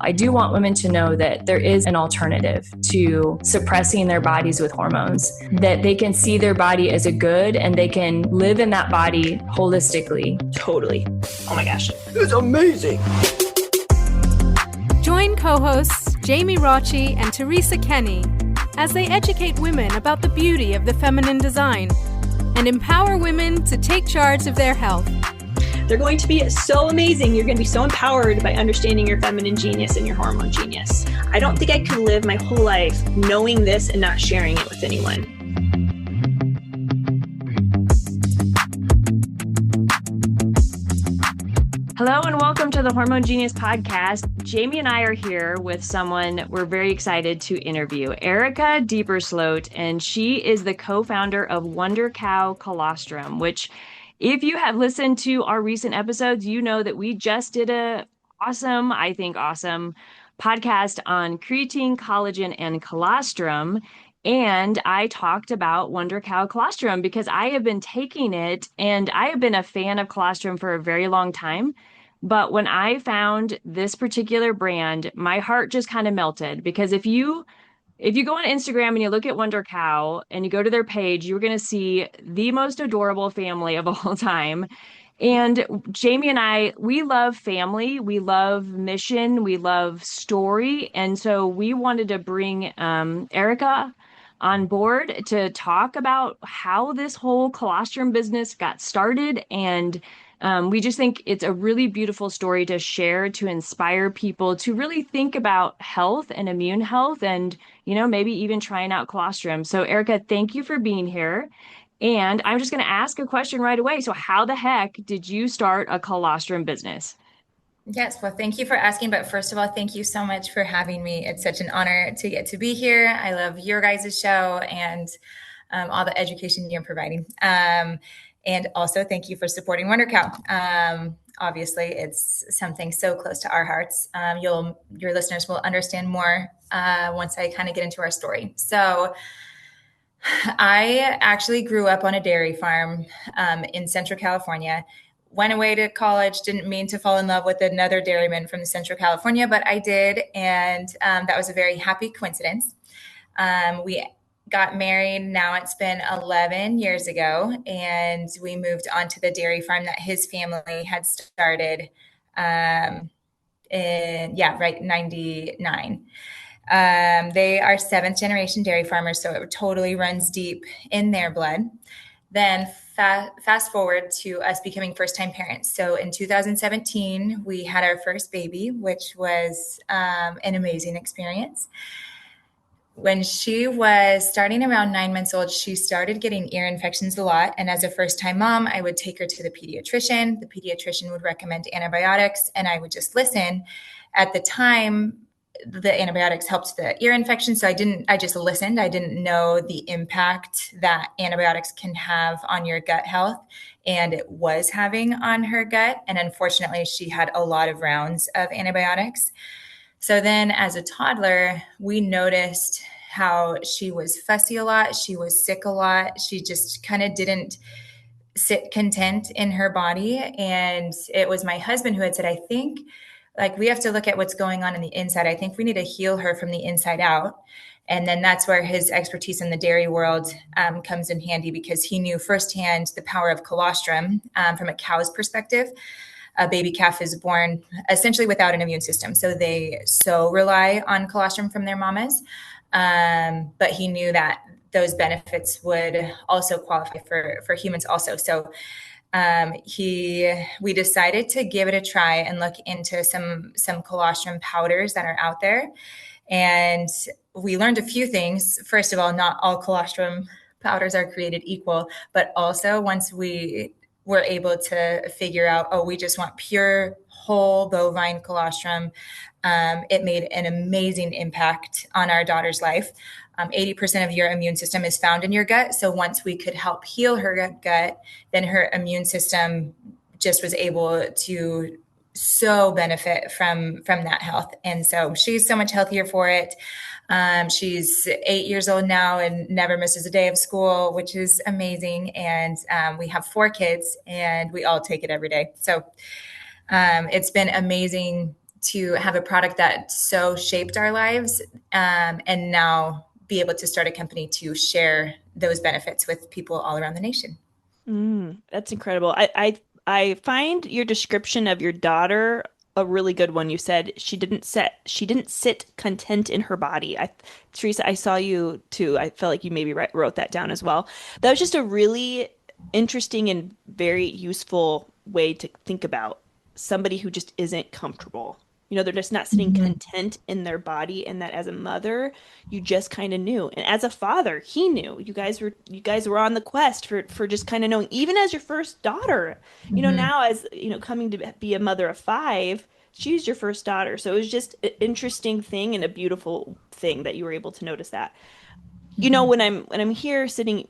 I do want women to know that there is an alternative to suppressing their bodies with hormones, that they can see their body as a good and they can live in that body holistically. Totally. Oh my gosh. It's amazing. Join co-hosts Jamie Rocci and Teresa Kenny as they educate women about the beauty of the feminine design and empower women to take charge of their health. They're going to be so amazing. You're going to be so empowered by understanding your feminine genius and your hormone genius. I don't think I could live my whole life knowing this and not sharing it with anyone. Hello and welcome to the Hormone Genius Podcast. Jamie and I are here with someone we're very excited to interview, Erica Diepersloot, and she is the co-founder of WonderCow Colostrum, which if you have listened to our recent episodes, you know that we just did a awesome podcast on creatine, collagen, and colostrum. And I talked about WonderCow Colostrum because I have been taking it and I have been a fan of colostrum for a very long time. But when I found this particular brand, my heart just kind of melted, because if you go on Instagram and you look at WonderCow and you go to their page, you're going to see the most adorable family of all time. And Jamie and I, we love family, we love mission, we love story. And so we wanted to bring Erica on board to talk about how this whole colostrum business got started. And we just think it's a really beautiful story to share, to inspire people to really think about health and immune health and, you know, maybe even trying out colostrum. So Erica, thank you for being here. And I'm just going to ask a question right away. So how the heck did you start a colostrum business? Yes, well, thank you for asking. But first of all, thank you so much for having me. It's such an honor to get to be here. I love your guys' show and all the education you're providing. And also, thank you for supporting WonderCow. Obviously, it's something so close to our hearts. Your listeners will understand more once I kind of get into our story. So I actually grew up on a dairy farm in Central California. Went away to college, didn't mean to fall in love with another dairyman from Central California, but I did. And that was a very happy coincidence. We got married. Now it's been 11 years ago, and we moved on to the dairy farm that his family had started in 99. They are 7th generation dairy farmers, so it totally runs deep in their blood. Then fast forward to us becoming first-time parents. So in 2017, we had our first baby, which was an amazing experience. When she was starting around 9 months old, she started getting ear infections a lot. And as a first-time mom, I would take her to the pediatrician. The pediatrician would recommend antibiotics, and I would just listen. At the time, the antibiotics helped the ear infection. So I just listened. I didn't know the impact that antibiotics can have on your gut health, and it was having on her gut. And unfortunately, she had a lot of rounds of antibiotics. So then as a toddler, we noticed how she was fussy a lot. She was sick a lot. She just kind of didn't sit content in her body. And it was my husband who had said, I think we have to look at what's going on in the inside. I think we need to heal her from the inside out. And then that's where his expertise in the dairy world comes in handy, because he knew firsthand the power of colostrum from a cow's perspective. A baby calf is born essentially without an immune system. So they rely on colostrum from their mamas. But he knew that those benefits would also qualify for humans also. So we decided to give it a try and look into some colostrum powders that are out there. And we learned a few things. First of all, not all colostrum powders are created equal, but also once we were able to figure out, we just want pure whole bovine colostrum. It made an amazing impact on our daughter's life. 80% of your immune system is found in your gut. So once we could help heal her gut, then her immune system just was able to so benefit from that health. And so she's so much healthier for it. She's 8 years old now and never misses a day of school, which is amazing. And we have 4 kids and we all take it every day. So it's been amazing to have a product that so shaped our lives, and now be able to start a company to share those benefits with people all around the nation. That's incredible. I find your description of your daughter a really good one. You said she didn't sit content in her body. Teresa, I saw you too. I felt like you maybe wrote that down as well. That was just a really interesting and very useful way to think about somebody who just isn't comfortable. They're just not sitting content in their body, and that as a mother, you just kind of knew. And as a father, he knew. You guys were on the quest for just kind of knowing, even as your first daughter. Now as, coming to be a mother of 5, she's your first daughter. So it was just an interesting thing and a beautiful thing that you were able to notice that. When I'm here sitting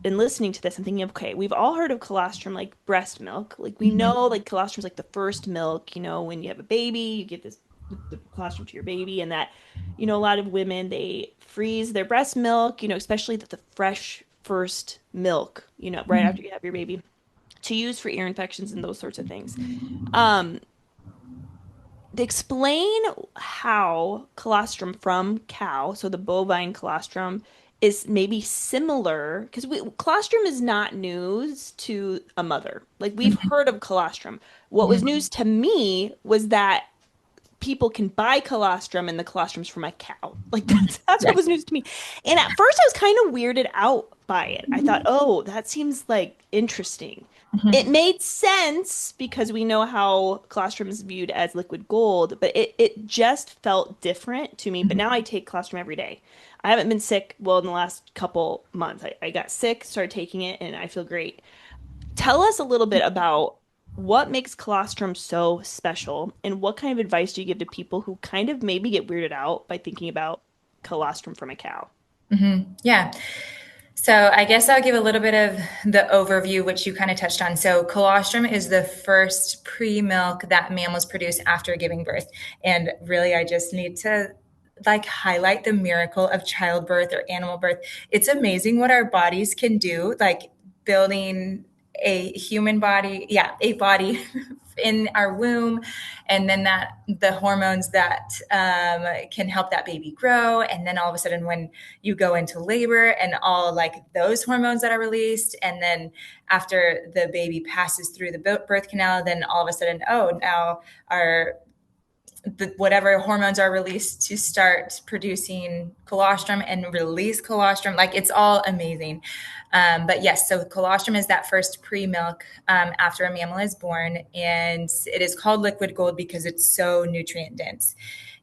and listening to this, I'm thinking, okay, we've all heard of colostrum, like breast milk. Like we know, like colostrum's like the first milk. When you have a baby, you give the colostrum to your baby, and that, a lot of women, they freeze their breast milk. Especially the fresh first milk. Right after you have your baby, to use for ear infections and those sorts of things. Explain how colostrum from cow, so the bovine colostrum, is maybe similar, because colostrum is not news to a mother. Like we've heard of colostrum. What was news to me was that people can buy colostrum, and the colostrum's from a cow. Like that's what was news to me. And at first I was kind of weirded out by it. I thought, oh, that seems like interesting. It made sense because we know how colostrum is viewed as liquid gold, but it just felt different to me. But now I take colostrum every day. I haven't been sick, in the last couple months. I got sick, started taking it, and I feel great. Tell us a little bit about what makes colostrum so special, and what kind of advice do you give to people who kind of maybe get weirded out by thinking about colostrum from a cow? Yeah. So I guess I'll give a little bit of the overview, which you kind of touched on. So colostrum is the first pre-milk that mammals produce after giving birth. And really, I just need to highlight the miracle of childbirth or animal birth. It's amazing what our bodies can do, like building a human body, a body in our womb, and then the hormones that can help that baby grow. And then all of a sudden when you go into labor, and all those hormones that are released, and then after the baby passes through the birth canal, then all of a sudden, now whatever hormones are released to start producing colostrum and release colostrum. It's all amazing. But yes, so colostrum is that first pre-milk after a mammal is born, and it is called liquid gold because it's so nutrient dense.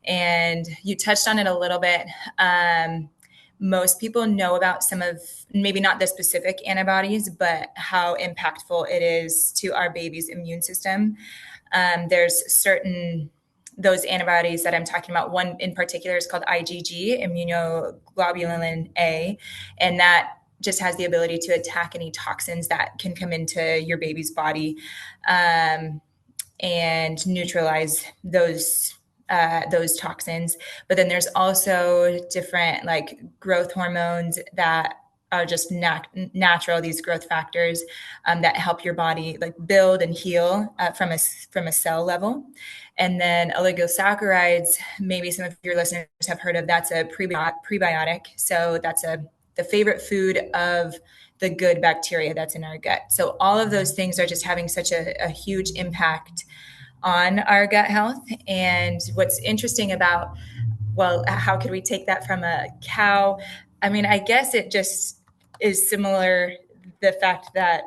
And you touched on it a little bit. Most people know about some of, maybe not the specific antibodies, but how impactful it is to our baby's immune system. There's certain those antibodies that I'm talking about. One in particular is called IgG, immunoglobulin A, and that just has the ability to attack any toxins that can come into your baby's body, and neutralize those toxins. But then there's also different growth hormones that are just natural, these growth factors that help your body build and heal from a cell level. And then oligosaccharides, maybe some of your listeners have heard of, that's a prebiotic. So that's the favorite food of the good bacteria that's in our gut. So all of those things are just having such a huge impact on our gut health. And what's interesting about, how could we take that from a cow? I mean, I guess it just is similar, the fact that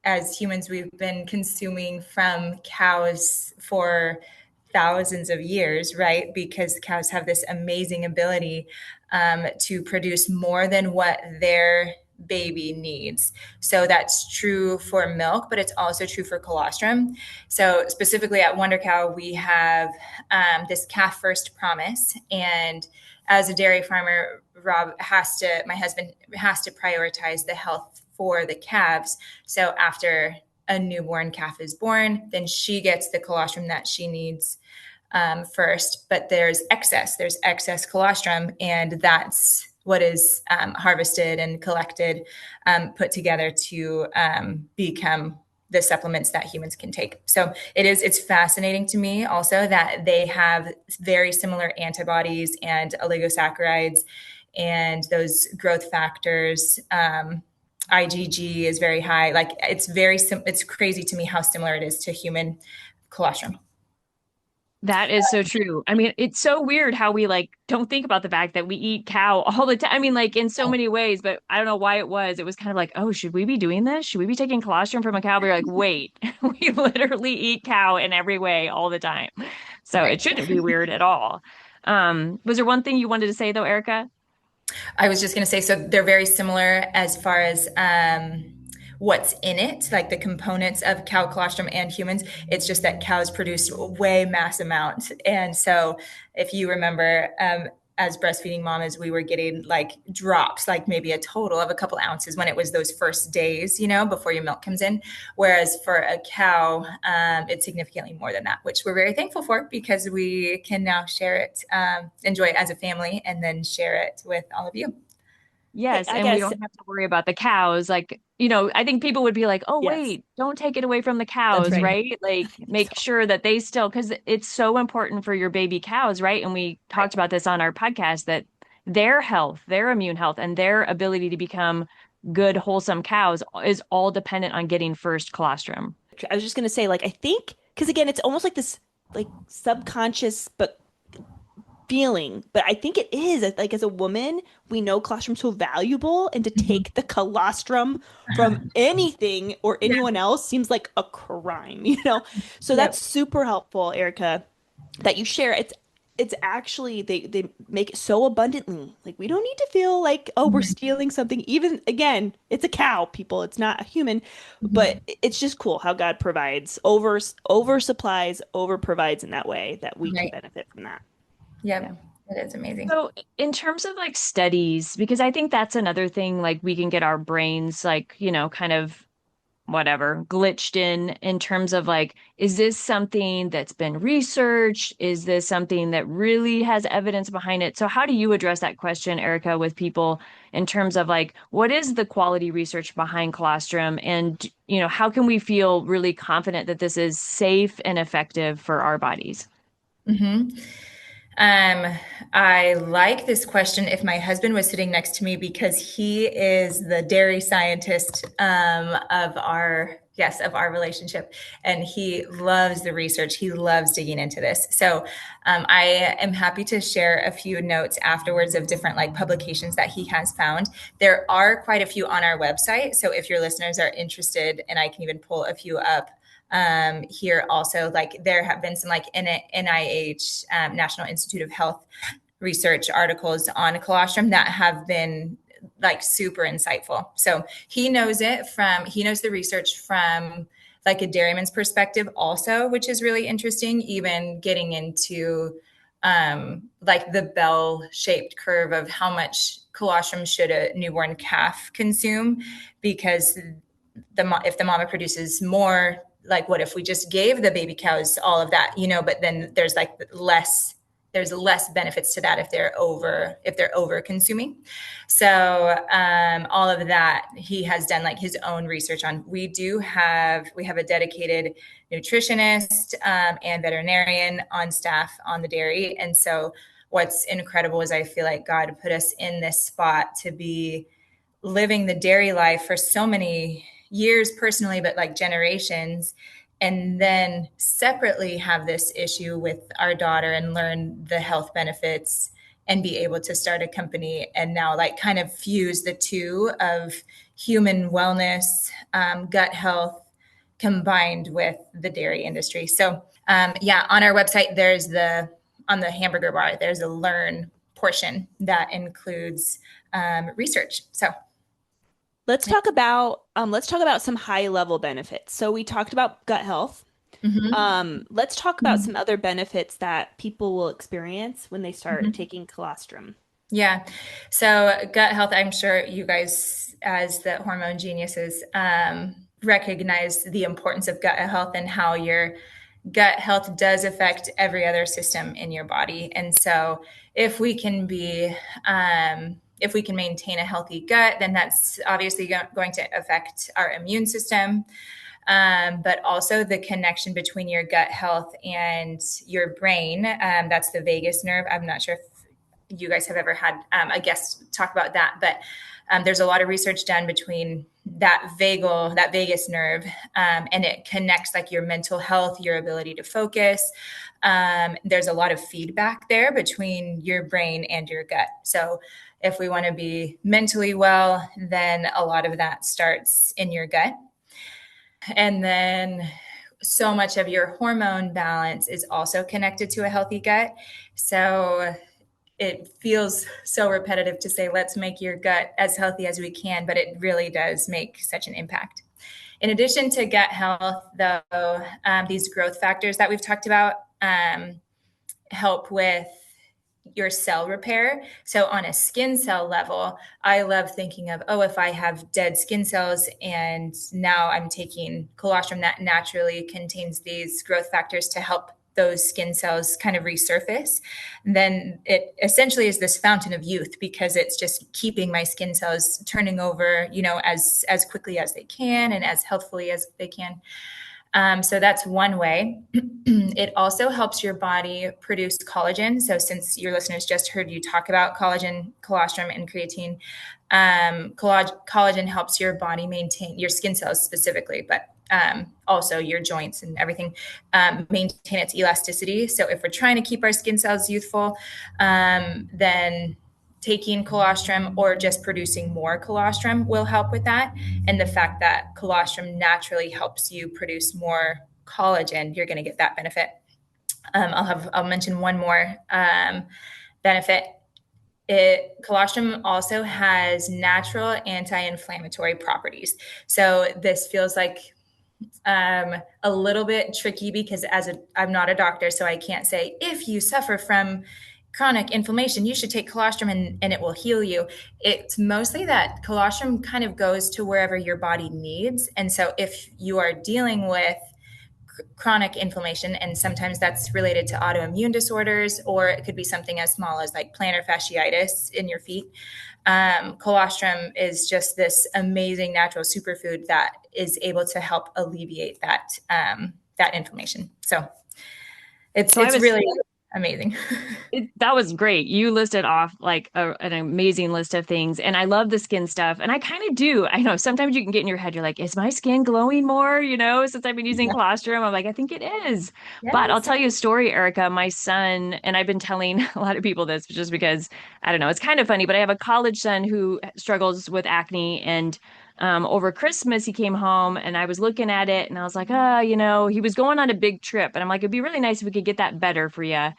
as humans, we've been consuming from cows for thousands of years, right? Because cows have this amazing ability to produce more than what their baby needs. So that's true for milk, but it's also true for colostrum. So specifically at WonderCow, we have this calf first promise. And as a dairy farmer, my husband has to prioritize the health for the calves. So after a newborn calf is born, then she gets the colostrum that she needs first. But there's excess colostrum, and that's what is harvested and collected, put together to become the supplements that humans can take. So it's fascinating to me also that they have very similar antibodies and oligosaccharides and those growth factors. IgG is very high. Like it's crazy to me how similar it is to human colostrum. That is so true. I mean, it's so weird how we like don't think about the fact that we eat cow all the time. I mean, like in so many ways, but I don't know why it was. It was kind of like, oh, should we be doing this? Should we be taking colostrum from a cow? But you're like, wait, we literally eat cow in every way all the time. So it shouldn't be weird at all. Was there one thing you wanted to say though, Erica? I was just going to say, so they're very similar as far as what's in it, like the components of cow colostrum and humans. It's just that cows produce way mass amounts. And so if you remember, as breastfeeding mamas, we were getting like drops, like maybe a total of a couple ounces when it was those first days, before your milk comes in. Whereas for a cow, it's significantly more than that, which we're very thankful for because we can now share it, enjoy it as a family, and then share it with all of you. Yes, and we don't have to worry about the cows. Like, I think people would be like, oh, Yes. wait, don't take it away from the cows, That's right? Like, make sure that they still, because it's so important for your baby cows, right? And we talked about this on our podcast that their health, their immune health, and their ability to become good, wholesome cows is all dependent on getting first colostrum. I was just going to say, like, I think, because again, it's almost like this, like, subconscious, but feeling, but I think it is like as a woman, we know colostrum's so valuable, and to take the colostrum from anything or anyone else seems like a crime, So that's super helpful, Erica, that you share. It's actually they make it so abundantly. Like we don't need to feel like, oh, we're stealing something. Even again, it's a cow, people. It's not a human, but it's just cool how God provides over supplies, over provides in that way that we can benefit from that. Yeah, it is amazing. So in terms of like studies, because I think that's another thing, like we can get our brains like, kind of whatever, glitched in terms of like, is this something that's been researched? Is this something that really has evidence behind it? So how do you address that question, Erica, with people in terms of like, what is the quality research behind colostrum? And, how can we feel really confident that this is safe and effective for our bodies? Mm-hmm. I like this question if my husband was sitting next to me because he is the dairy scientist of our relationship, and he loves the research. He loves digging into this. So I am happy to share a few notes afterwards of different like publications that he has found. There are quite a few on our website. So if your listeners are interested, and I can even pull a few up here also, like there have been some like NIH, National Institute of Health research articles on colostrum that have been like super insightful. So he knows the research from like a dairyman's perspective also, which is really interesting, even getting into like the bell-shaped curve of how much colostrum should a newborn calf consume, because if the mama produces more, like what if we just gave the baby cows all of that, but then there's less benefits to that if they're over consuming. So all of that he has done like his own research on. We have a dedicated nutritionist and veterinarian on staff on the dairy. And so what's incredible is I feel like God put us in this spot to be living the dairy life for so many years personally, but like generations, and then separately have this issue with our daughter and learn the health benefits and be able to start a company and now like kind of fuse the two of human wellness, gut health combined with the dairy industry. So on our website, on the hamburger bar, there's a learn portion that includes research. So let's talk about some high level benefits. So we talked about gut health. Mm-hmm. Let's talk about some other benefits that people will experience when they start taking colostrum. Yeah. So gut health, I'm sure you guys as the hormone geniuses recognize the importance of gut health and how your gut health does affect every other system in your body. And so if we can maintain a healthy gut, then that's obviously going to affect our immune system. but also the connection between your gut health and your brain. That's the vagus nerve. I'm not sure if you guys have ever had a guest talk about that, but there's a lot of research done between that vagus nerve, and it connects like your mental health, your ability to focus. There's a lot of feedback there between your brain and your gut. So if we want to be mentally well, then a lot of that starts in your gut. And then so much of your hormone balance is also connected to a healthy gut. So it feels so repetitive to say, let's make your gut as healthy as we can, but it really does make such an impact. In addition to gut health, though, these growth factors that we've talked about help with your cell repair. So on a skin cell level, I love thinking of, if I have dead skin cells and now I'm taking colostrum that naturally contains these growth factors to help those skin cells kind of resurface, then it essentially is this fountain of youth, because it's just keeping my skin cells turning over, as quickly as they can and as healthfully as they can. So that's one way. It also helps your body produce collagen. So since your listeners just heard you talk about collagen, colostrum, and creatine, collagen helps your body maintain your skin cells specifically, but also your joints and everything, maintain its elasticity. So if we're trying to keep our skin cells youthful, then taking colostrum or just producing more colostrum will help with that. And the fact that colostrum naturally helps you produce more collagen, you're going to get that benefit. I'll mention one more benefit. Colostrum also has natural anti-inflammatory properties. So this feels like a little bit tricky, because I'm not a doctor, so I can't say if you suffer from chronic inflammation, you should take colostrum and it will heal you. It's mostly that colostrum kind of goes to wherever your body needs. And so if you are dealing with chronic inflammation, and sometimes that's related to autoimmune disorders, or it could be something as small as like plantar fasciitis in your feet, colostrum is just this amazing natural superfood that is able to help alleviate that inflammation. So it's really amazing. That was great. You listed off like an amazing list of things. And I love the skin stuff. And I kind of do. I know sometimes you can get in your head, you're like, is my skin glowing more? Since I've been using colostrum, I'm like, I think it is. Yes. But I'll tell you a story, Erica. My son, and I've been telling a lot of people this just because, I don't know, it's kind of funny, but I have a college son who struggles with acne. And over Christmas, he came home and I was looking at it and I was like, he was going on a big trip. And I'm like, it'd be really nice if we could get that better for you.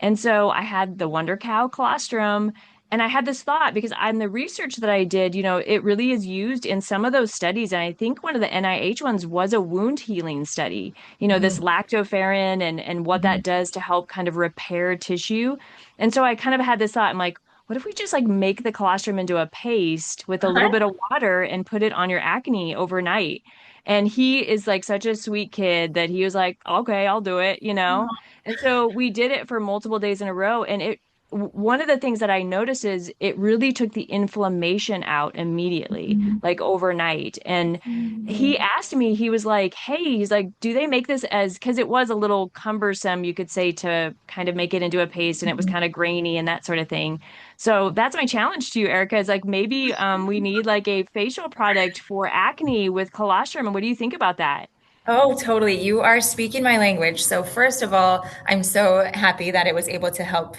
And so I had the WonderCow Colostrum, and I had this thought, because on the research that I did, it really is used in some of those studies. And I think one of the NIH ones was a wound healing study, this lactoferrin and what that does to help kind of repair tissue. And so I kind of had this thought, I'm like, what if we just like make the colostrum into a paste with a little bit of water and put it on your acne overnight? And he is like such a sweet kid that he was like, okay, I'll do it, And so we did it for multiple days in a row. And one of the things that I noticed is it really took the inflammation out immediately, like overnight. And he asked me, he was like, hey, he's like, do they make this because it was a little cumbersome, you could say, to kind of make it into a paste, and it was kind of grainy and that sort of thing. So that's my challenge to you, Erica, is like maybe we need like a facial product for acne with colostrum. And what do you think about that? Oh, totally. You are speaking my language. So first of all, I'm so happy that it was able to help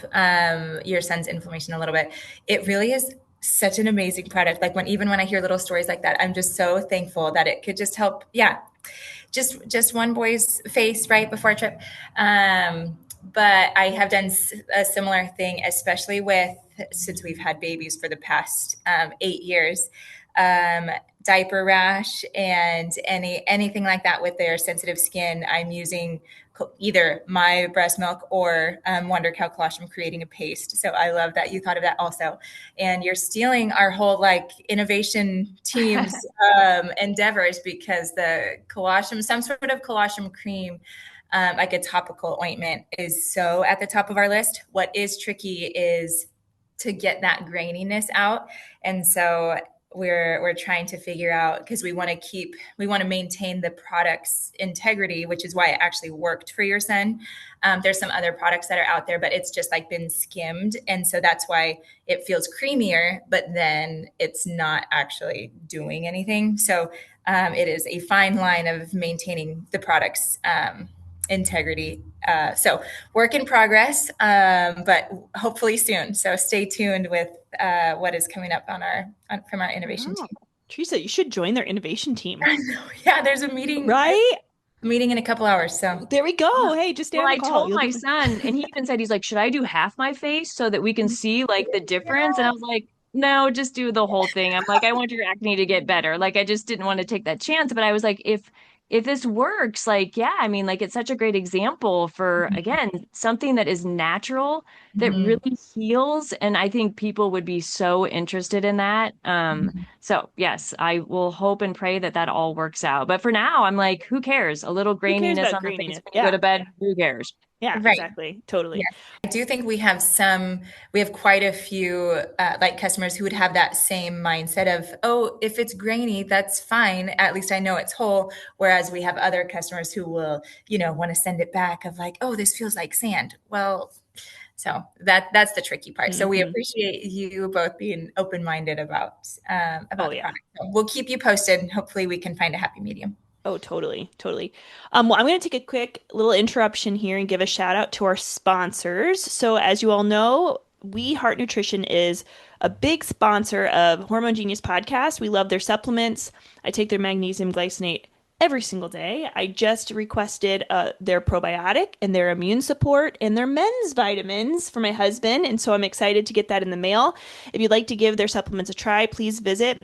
your son's inflammation a little bit. It really is such an amazing product. Like even when I hear little stories like that, I'm just so thankful that it could just help. Yeah. Just one boy's face right before a trip. But I have done a similar thing, especially since we've had babies for the past 8 years. Diaper rash and anything like that with their sensitive skin, I'm using either my breast milk or WonderCow Colostrum, creating a paste. So I love that you thought of that also. And you're stealing our whole innovation team's endeavors, because the colostrum, some sort of colostrum cream, like a topical ointment, is so at the top of our list. What is tricky is to get that graininess out. And so we're trying to figure out, because we want to maintain the product's integrity, which is why it actually worked for your son. There's some other products that are out there, but it's just like been skimmed. And so that's why it feels creamier, but then it's not actually doing anything. So it is a fine line of maintaining the product's integrity. So work in progress, but hopefully soon. So stay tuned with what is coming up from our innovation team. Teresa, you should join their innovation team. Yeah, there's a meeting. Right? Meeting in a couple hours. So there we go. Hey, just stay on the call. I told my son, and he even said, he's like, should I do half my face so that we can see like the difference? And I was like, no, just do the whole thing. I'm like, I want your acne to get better. Like, I just didn't want to take that chance. But I was like, if this works, like, yeah, I mean, like, it's such a great example for, again, something that is natural, that really heals. And I think people would be so interested in that. So yes, I will hope and pray that that all works out. But for now, I'm like, who cares? A little graininess on the face when you go to bed, who cares? Yeah, right. Exactly. Totally. Yeah. I do think we have quite a few like customers who would have that same mindset of, oh, if it's grainy, that's fine. At least I know it's whole. Whereas we have other customers who will, want to send it back of like, oh, this feels like sand. Well, so that's the tricky part. So we appreciate you both being open-minded about the product. So we'll keep you posted. Hopefully we can find a happy medium. Oh, totally. Totally. Well, I'm going to take a quick little interruption here and give a shout out to our sponsors. So as you all know, We Heart Nutrition is a big sponsor of Hormone Genius Podcast. We love their supplements. I take their magnesium glycinate every single day. I just requested their probiotic and their immune support and their men's vitamins for my husband. And so I'm excited to get that in the mail. If you'd like to give their supplements a try, please visit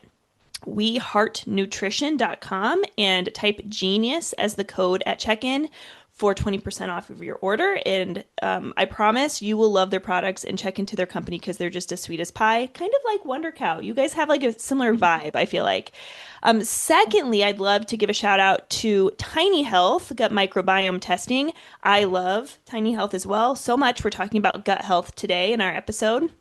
weheartnutrition.com and type genius as the code at check-in for 20% off of your order. And I promise you will love their products and check into their company because they're just as sweet as pie, kind of like WonderCow. You guys have like a similar vibe, I feel like. Secondly, I'd love to give a shout out to Tiny Health gut microbiome testing. I love Tiny Health as well so much. We're talking about gut health today in our episode.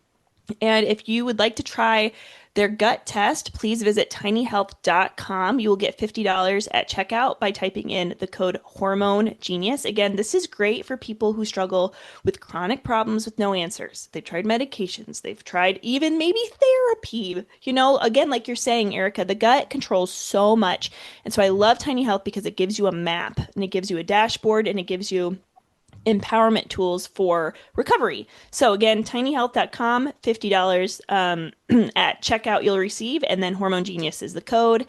And if you would like to try their gut test, please visit tinyhealth.com. You will get $50 at checkout by typing in the code Hormone Genius. Again, this is great for people who struggle with chronic problems with no answers. They've tried medications. They've tried even maybe therapy. Again, like you're saying, Erica, the gut controls so much. And so I love Tiny Health because it gives you a map and it gives you a dashboard and it gives you empowerment tools for recovery. So again, tinyhealth.com, $50 at checkout you'll receive, and then Hormone Genius is the code.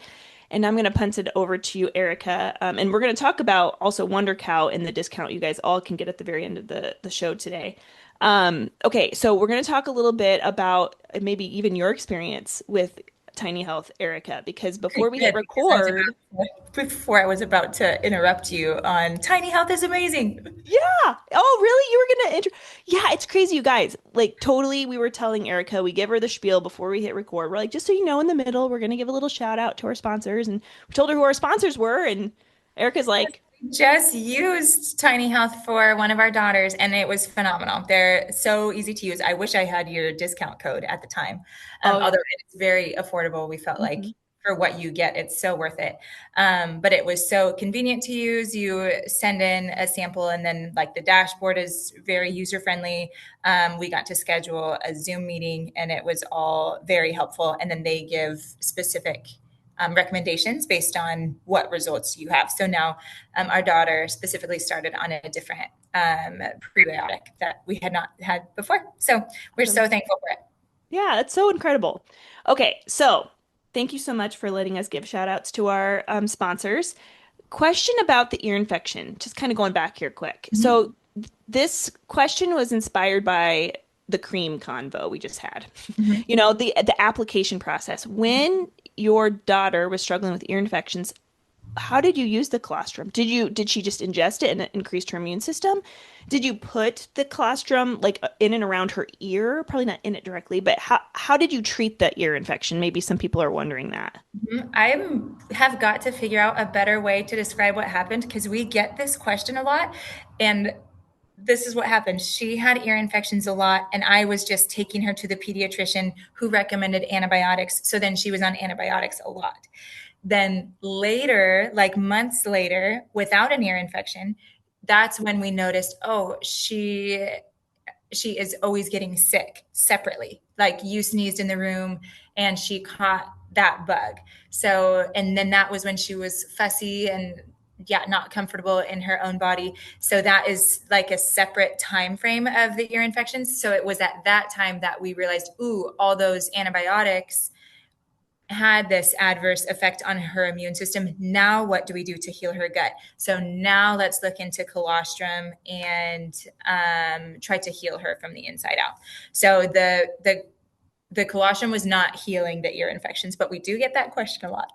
And I'm going to punt it over to you, Erica. And we're going to talk about also WonderCow and the discount you guys all can get at the very end of the show today. Okay, so we're going to talk a little bit about maybe even your experience with Tiny Health, Erica, because before we hit record, before I was about to interrupt you on Tiny Health is amazing. Yeah. Oh, really? You were going to yeah, it's crazy, you guys. Like totally, we were telling Erica, we give her the spiel before we hit record. We're like, just so you know, in the middle, we're going to give a little shout out to our sponsors, and we told her who our sponsors were, and Erica's like, just used Tiny Health for one of our daughters, and it was phenomenal. They're so easy to use. I wish I had your discount code at the time. Although it's very affordable, we felt like for what you get, it's so worth it. But it was so convenient to use. You send in a sample, and then like the dashboard is very user friendly. We got to schedule a Zoom meeting, and it was all very helpful. And then they give specific recommendations based on what results you have. So now our daughter specifically started on a different prebiotic that we had not had before. So we're so thankful for it. Yeah, that's so incredible. Okay, so thank you so much for letting us give shout outs to our sponsors. Question about the ear infection, just kind of going back here quick. So this question was inspired by the cream convo we just had. The application process. When your daughter was struggling with ear infections, how did you use the colostrum? Did she just ingest it and it increased her immune system? Did you put the colostrum like in and around her ear? Probably not in it directly, but how did you treat the ear infection? Maybe some people are wondering that. I have got to figure out a better way to describe what happened because we get this question a lot, and this is what happened. She had ear infections a lot, and I was just taking her to the pediatrician who recommended antibiotics. So then she was on antibiotics a lot. Then later, like months later, without an ear infection, that's when we noticed, oh, she is always getting sick separately. Like you sneezed in the room and she caught that bug. So, and then that was when she was fussy and not comfortable in her own body. So that is like a separate time frame of the ear infections. So it was at that time that we realized, ooh, all those antibiotics had this adverse effect on her immune system. Now what do we do to heal her gut? So now let's look into colostrum and try to heal her from the inside out. So the colostrum was not healing the ear infections, but we do get that question a lot.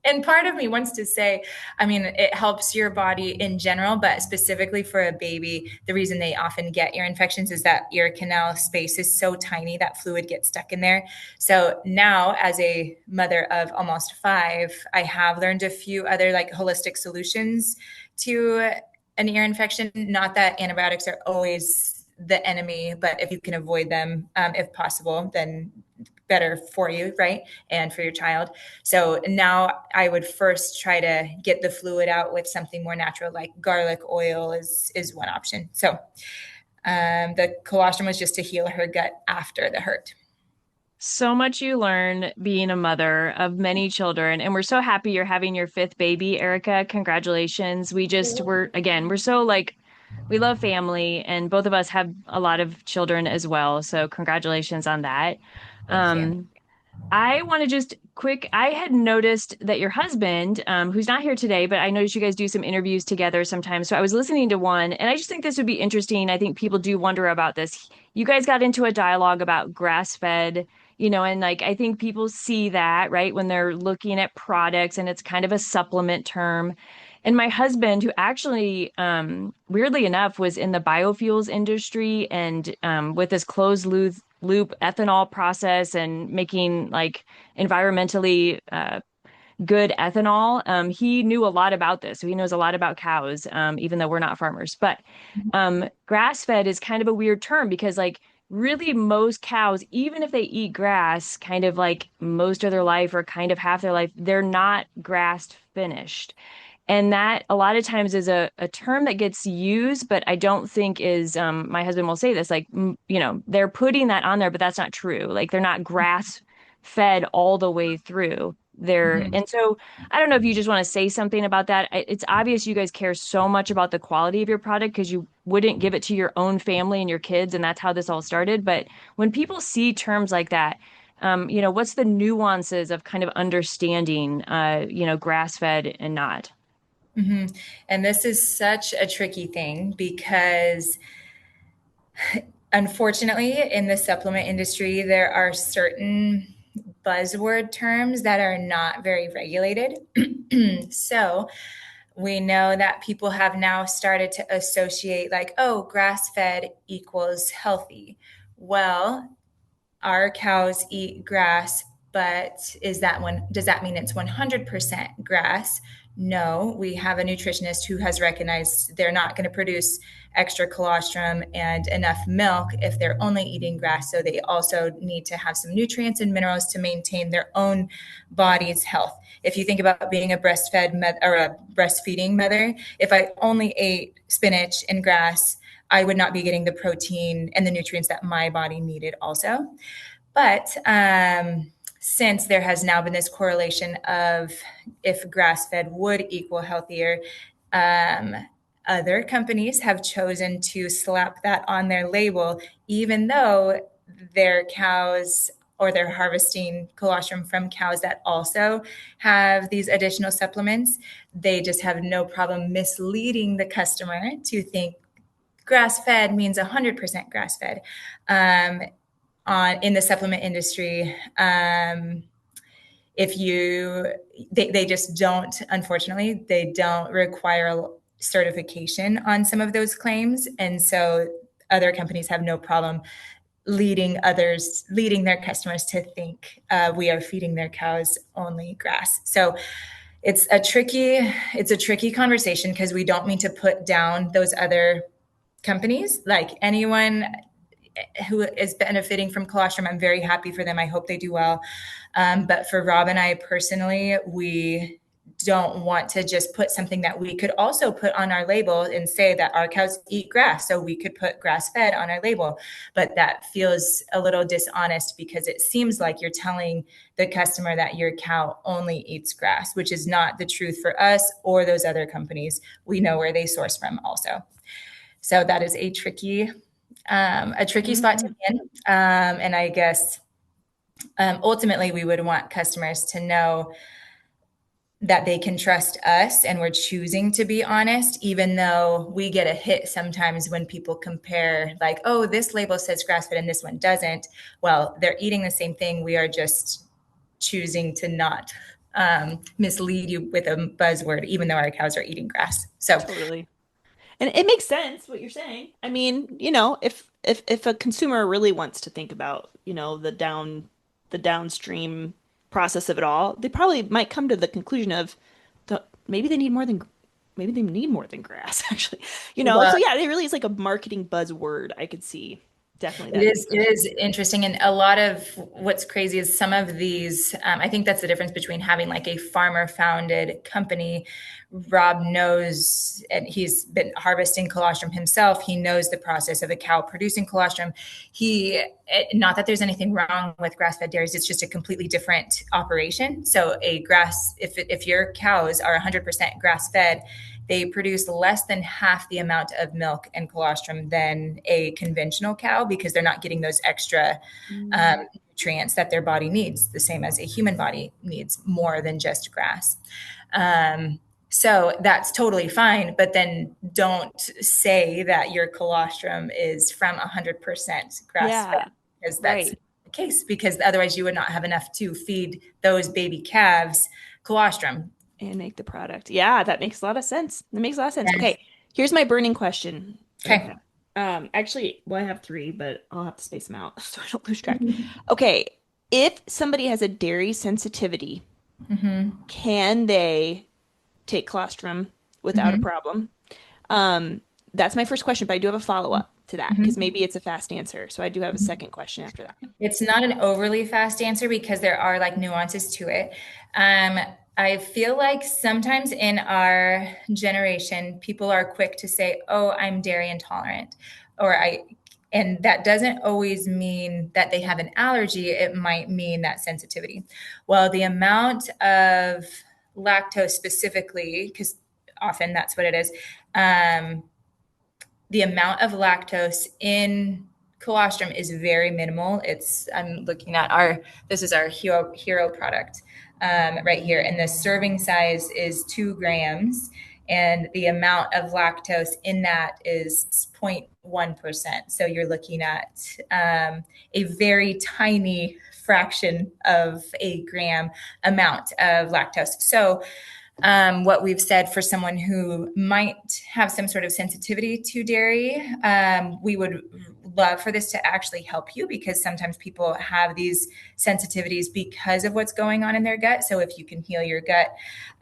And part of me wants to say, I mean, it helps your body in general, but specifically for a baby, the reason they often get ear infections is that ear canal space is so tiny that fluid gets stuck in there. So now, as a mother of almost 5, I have learned a few other like holistic solutions to an ear infection. Not that antibiotics are always the enemy, but if you can avoid them, if possible, then better for you, right? And for your child. So now I would first try to get the fluid out with something more natural, like garlic oil is one option. So the colostrum was just to heal her gut after the hurt. So much you learn being a mother of many children. And we're so happy you're having your 5th baby, Erica. Congratulations. We're so like, we love family, and both of us have a lot of children as well. So congratulations on that. I want to just I had noticed that your husband, who's not here today, but I noticed you guys do some interviews together sometimes. So I was listening to one, and I just think this would be interesting. I think people do wonder about this. You guys got into a dialogue about grass-fed, and like, I think people see that, right, when they're looking at products, and it's kind of a supplement term. And my husband, who actually, weirdly enough, was in the biofuels industry and with this closed loop ethanol process and making like environmentally good ethanol. He knew a lot about this. So he knows a lot about cows, even though we're not farmers. But grass-fed is kind of a weird term because like really most cows, even if they eat grass kind of like most of their life or kind of half their life, they're not grass finished. And that a lot of times is a term that gets used, but I don't think is, my husband will say this, like, they're putting that on there, but that's not true. Like they're not grass fed all the way through there. Mm-hmm. And so I don't know if you just want to say something about that. It's obvious you guys care so much about the quality of your product because you wouldn't give it to your own family and your kids. And that's how this all started. But when people see terms like that, what's the nuances of kind of understanding, grass fed and not? Mm-hmm. And this is such a tricky thing because unfortunately in the supplement industry, there are certain buzzword terms that are not very regulated. So we know that people have now started to associate like, oh, grass-fed equals healthy. Well, our cows eat grass, but does that mean it's 100% grass? No, we have a nutritionist who has recognized they're not going to produce extra colostrum and enough milk if they're only eating grass. So they also need to have some nutrients and minerals to maintain their own body's health. If you think about being a breastfeeding mother, if I only ate spinach and grass, I would not be getting the protein and the nutrients that my body needed also. But since there has now been this correlation of if grass-fed would equal healthier, other companies have chosen to slap that on their label, even though their cows or they're harvesting colostrum from cows that also have these additional supplements. They just have no problem misleading the customer to think grass-fed means 100% grass-fed. In the supplement industry, they just don't, unfortunately, they don't require certification on some of those claims. And so other companies have no problem leading their customers to think we are feeding their cows only grass. So it's a tricky conversation because we don't mean to put down those other companies, like anyone who is benefiting from colostrum, I'm very happy for them. I hope they do well. But for Rob and I personally, we don't want to just put something that we could also put on our label and say that our cows eat grass. So we could put grass fed on our label, but that feels a little dishonest because it seems like you're telling the customer that your cow only eats grass, which is not the truth for us or those other companies. We know where they source from also. So that is a tricky spot to be in. And I guess ultimately we would want customers to know that they can trust us and we're choosing to be honest, even though we get a hit sometimes when people compare like, oh, this label says grass-fed and this one doesn't. Well, they're eating the same thing. We are just choosing to not mislead you with a buzzword, even though our cows are eating grass. So Totally. And it makes sense what you're saying. I mean, if a consumer really wants to think about, the downstream process of it all, they probably might come to the conclusion of maybe they need more than grass, actually. Well, so yeah, it really is like a marketing buzzword. I could see definitely that. It is interesting. And a lot of what's crazy is some of these, I think that's the difference between having like a farmer founded company. Rob knows, and he's been harvesting colostrum himself. He knows the process of a cow producing colostrum. Not that there's anything wrong with grass-fed dairies, it's just a completely different operation. So if your cows are 100% grass-fed, they produce less than half the amount of milk and colostrum than a conventional cow because they're not getting those extra nutrients that their body needs, the same as a human body needs more than just grass. So that's totally fine, but then don't say that your colostrum is from 100% grass-fed because that's the case, because otherwise you would not have enough to feed those baby calves colostrum. And make the product. Yeah, that makes a lot of sense. Okay, here's my burning question. Okay. Actually, I have 3, but I'll have to space them out so I don't lose track. Okay, if somebody has a dairy sensitivity, can they take colostrum without a problem? That's my first question, but I do have a follow-up to that because maybe it's a fast answer. So I do have a second question after that. It's not an overly fast answer because there are like nuances to it. I feel like sometimes in our generation, people are quick to say, oh, I'm dairy intolerant, and that doesn't always mean that they have an allergy. It might mean that sensitivity. Well, the amount of lactose specifically, because often that's what it is, the amount of lactose in colostrum is very minimal. I'm looking at this is our hero product right here. And the serving size is 2 grams. And the amount of lactose in that is 0.1%. So you're looking at a very tiny fraction of a gram amount of lactose. So what we've said for someone who might have some sort of sensitivity to dairy, we would love for this to actually help you because sometimes people have these sensitivities because of what's going on in their gut. So if you can heal your gut,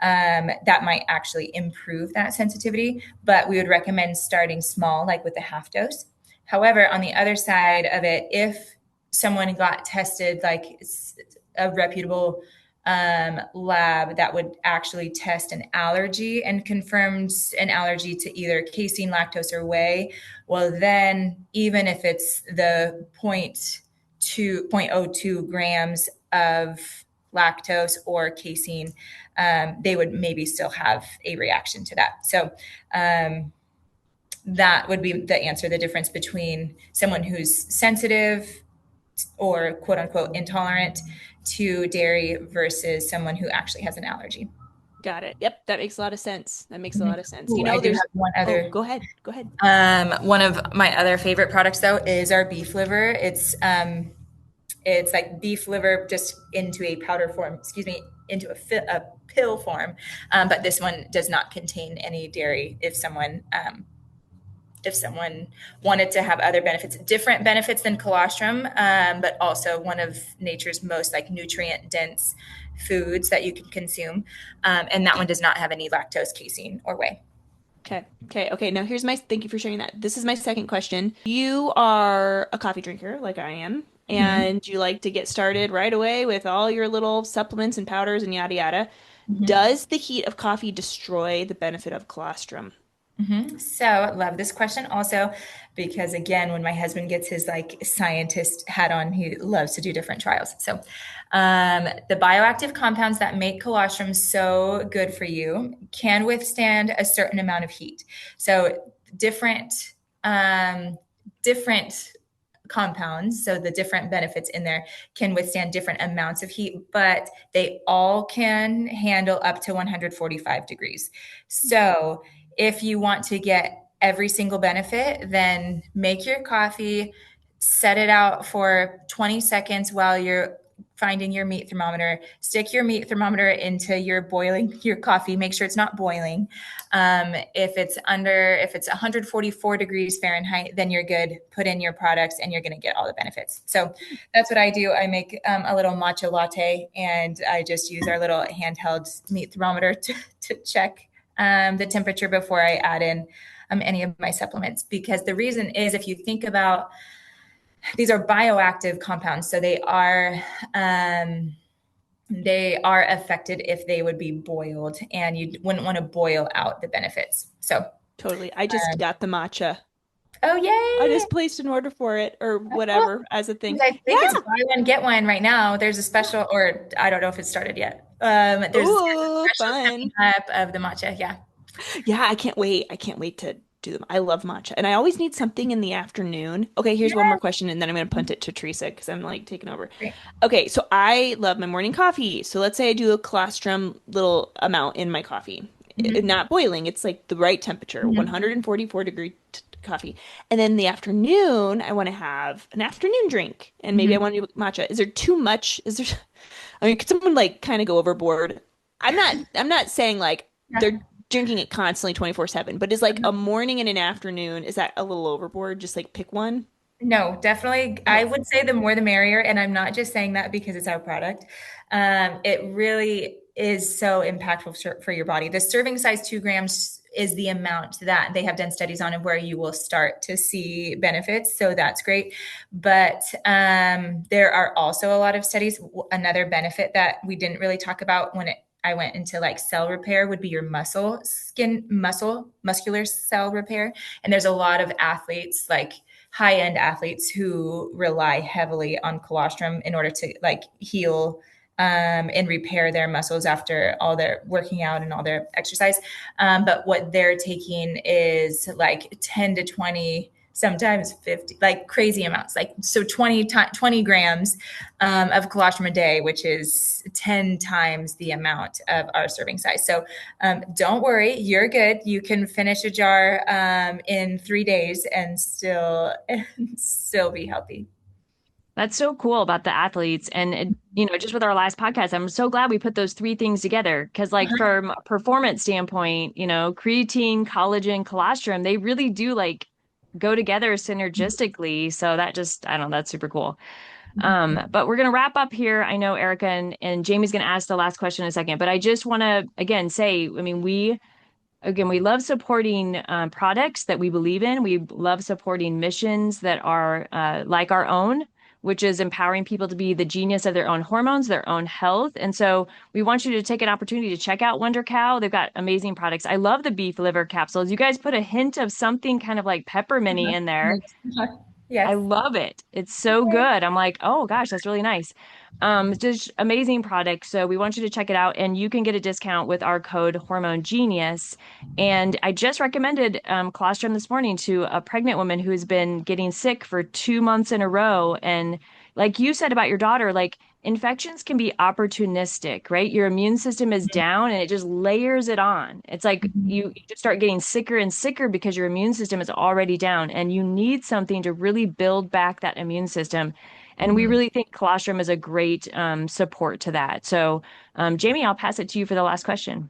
that might actually improve that sensitivity. But we would recommend starting small, like with a half dose. However, on the other side of it, if someone got tested, like a reputable lab that would actually test an allergy and confirmed an allergy to either casein, lactose, or whey, well, then even if it's the 0.02 grams of lactose or casein, they would maybe still have a reaction to that. So that would be the answer, the difference between someone who's sensitive or quote unquote intolerant to dairy versus someone who actually has an allergy. Got it. Yep, that makes a lot of sense. Ooh, There's one other. Oh, go ahead. One of my other favorite products though is our beef liver. It's like beef liver just into a powder form. Into a pill form. But this one does not contain any dairy. If someone wanted to have other benefits, different benefits than colostrum, but also one of nature's most like nutrient dense foods that you can consume. And that one does not have any lactose, casein, or whey. Okay. Now thank you for sharing that. This is my second question. You are a coffee drinker like I am, Mhm. and you like to get started right away with all your little supplements and powders and yada yada. Mhm. Does the heat of coffee destroy the benefit of colostrum? So love this question also because again, when my husband gets his like scientist hat on, he loves to do different trials. So the bioactive compounds that make colostrum so good for you can withstand a certain amount of heat. So um, different compounds, so the different benefits in there can withstand different amounts of heat, but they all can handle up to 145 degrees. So if you want to get every single benefit, then make your coffee, set it out for 20 seconds while you're finding your meat thermometer. Stick your meat thermometer into your coffee. Make sure it's not boiling. If it's 144 degrees Fahrenheit, then you're good. Put in your products and you're going to get all the benefits. So that's what I do. I make a little matcha latte and I just use our little handheld meat thermometer to check the temperature before I add in any of my supplements. Because the reason is if you think about these are bioactive compounds, so they are affected if they would be boiled, and you wouldn't want to boil out the benefits. So, Totally. I just got the matcha. oh I yay! just placed an order for it or Well, whatever as a thing. I Yeah. think it's buy one get one right now. There's a special, or I don't know if it started yet. There's a Ooh, special coming fun. up of the matcha. Yeah. Yeah, I can't wait. I can't wait to do them. I love matcha. And I always need something in the afternoon. Okay, here's one more question, and then I'm going to punt it to Teresa because I'm like taking over. Great. Okay, so I love my morning coffee. So let's say I do a colostrum little amount in my coffee. Mhm. Not boiling, it's like the right temperature, Mhm. 144 degree coffee. And then in the afternoon, I want to have an afternoon drink. And maybe I Mhm. want to do matcha. Is there too much? I mean, could someone like kind of go overboard? I'm not saying like Yeah. they're drinking it constantly 24/7, but is like a morning and an afternoon, is that a little overboard? Just like pick one? No, definitely. I Okay. would say the more the merrier. And I'm not just saying that because it's our product. It really is so impactful for your body. The serving size, 2 grams, is the amount that they have done studies on and where you will start to see benefits. So that's great. But there are also a lot of studies. Another benefit that we didn't really talk about I went into like cell repair would be your muscular cell repair. And there's a lot of athletes like high-end athletes who rely heavily on colostrum in order to like heal and repair their muscles after all their working out and all their exercise. But what they're taking is like 10 to 20, sometimes 50, like crazy amounts, like so 20 grams of colostrum a day, which is 10 times the amount of our serving size. So don't worry, you're good. You can finish a jar in 3 days and still be healthy. That's so cool about the athletes. And, just with our last podcast, I'm so glad we put those three things together. Because, like, from a performance standpoint, creatine, collagen, colostrum, they really do like go together synergistically. So I don't know, that's super cool. But we're going to wrap up here. I know Erica and Jamie's going to ask the last question in a second, but I just want to, again, say, I mean, we love supporting products that we believe in. We love supporting missions that are like our own, which is empowering people to be the genius of their own hormones, their own health. And so we want you to take an opportunity to check out WonderCow. They've got amazing products. I love the beef liver capsules. You guys put a hint of something kind of like pepperminty in there. I Yes. love it. It's so good. I'm like, oh gosh, that's really nice. Just amazing product. So we want you to check it out, and you can get a discount with our code Hormone Genius. And I just recommended colostrum this morning to a pregnant woman who's been getting sick for 2 months in a row. And like you said about your daughter, like infections can be opportunistic, right? Your immune system is down and it just layers it on. It's like you just start getting sicker and sicker because your immune system is already down, and you need something to really build back that immune system. And we Mhm. really think colostrum is a great support to that. So, Jamie, I'll pass it to you for the last question.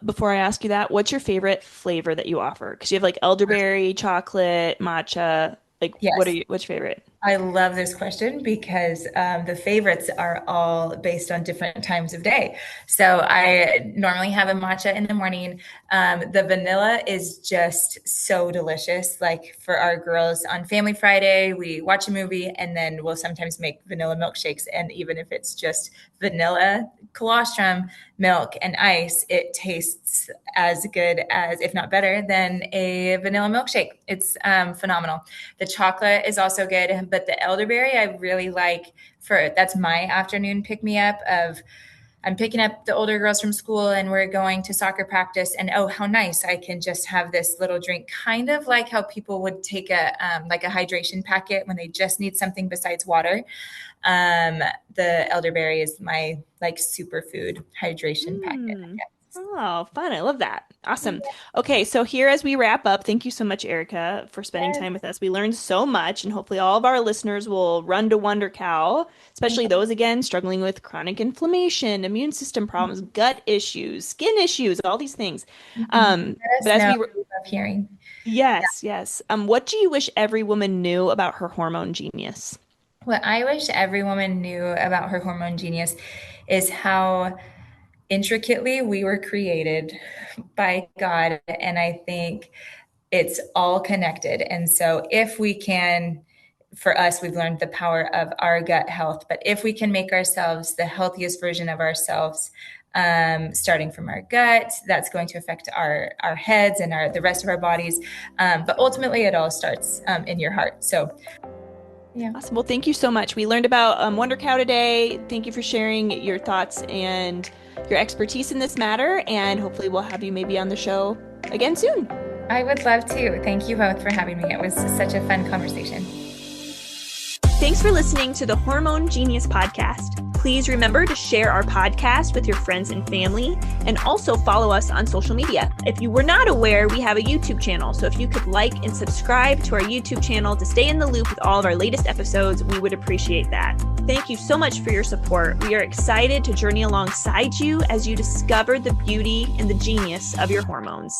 Before I ask you that, what's your favorite flavor that you offer? Because you have like elderberry, chocolate, matcha. Like, Yes. what's your favorite? I love this question because the favorites are all based on different times of day. So I normally have a matcha in the morning. The vanilla is just so delicious. Like for our girls on Family Friday, we watch a movie and then we'll sometimes make vanilla milkshakes. And even if it's just vanilla, colostrum, milk, and ice, it tastes as good as, if not better, than a vanilla milkshake. It's phenomenal. The chocolate is also good, but the elderberry I really like that's my afternoon pick me up of I'm picking up the older girls from school and we're going to soccer practice, and oh, how nice. I can just have this little drink, kind of like how people would take a hydration packet when they just need something besides water. The elderberry is my superfood hydration packet. Oh, fun. I love that. Awesome. Okay, so here as we wrap up, thank you so much, Erica, for spending time with us. We learned so much, and hopefully all of our listeners will run to WonderCow, especially those, again, struggling with chronic inflammation, immune system problems, gut issues, skin issues, all these things. But as we were hearing. Yes. What do you wish every woman knew about her hormone genius? What I wish every woman knew about her hormone genius is how intricately we were created by God. And I think it's all connected. And so if we can, for us, we've learned the power of our gut health, but if we can make ourselves the healthiest version of ourselves, starting from our gut, that's going to affect our heads and the rest of our bodies. But ultimately it all starts in your heart. So yeah. Awesome. Well, thank you so much. We learned about WonderCow today. Thank you for sharing your thoughts and your expertise in this matter. And hopefully we'll have you maybe on the show again soon. I would love to. Thank you both for having me. It was such a fun conversation. Thanks for listening to the Hormone Genius Podcast. Please remember to share our podcast with your friends and family, and also follow us on social media. If you were not aware, we have a YouTube channel, so if you could like and subscribe to our YouTube channel to stay in the loop with all of our latest episodes, we would appreciate that. Thank you so much for your support. We are excited to journey alongside you as you discover the beauty and the genius of your hormones.